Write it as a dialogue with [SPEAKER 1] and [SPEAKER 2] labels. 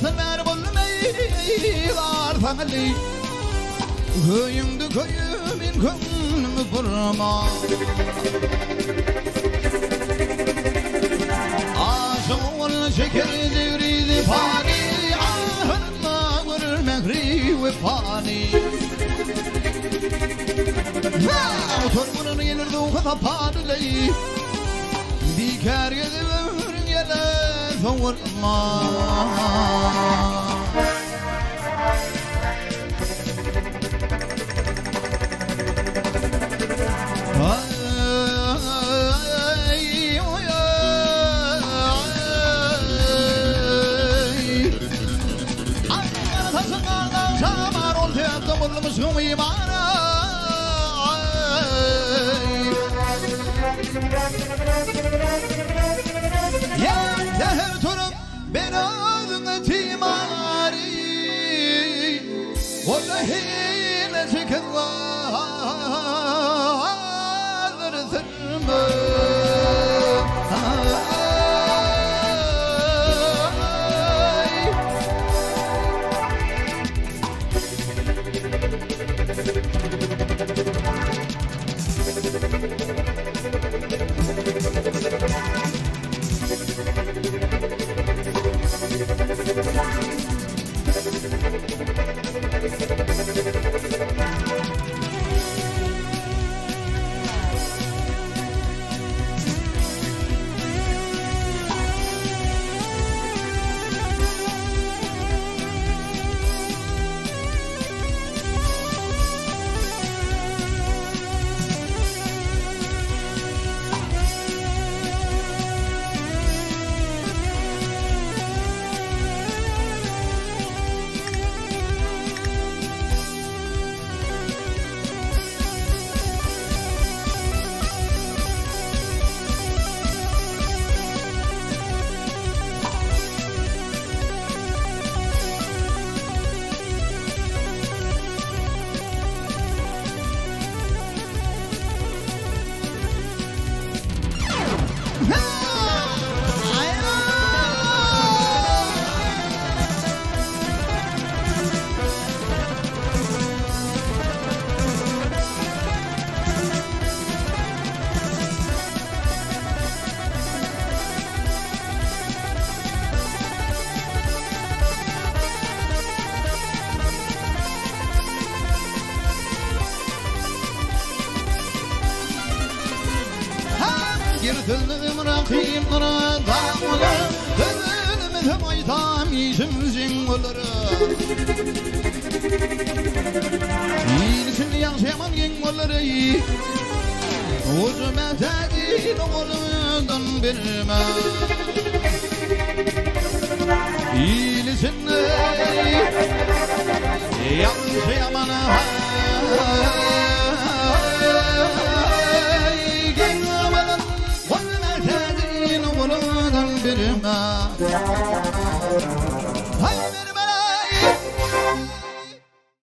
[SPEAKER 1] ver bulmaylar family köyümdü köyümün könlümü kurma aşığın şeker devriydi fani ahırla görmek rivi fani oturmanın gelirdi o kadar padiley bikar geliverin gele savurma Ben ağzına timari Vallahi ne çıkırlar sırmı Girdim rakimlere dağlara Dönümde maytam işim zingolları İyilisini yaşayaman gingolları Uzun metedin oğlundan birime İyilisini yaşayaman birime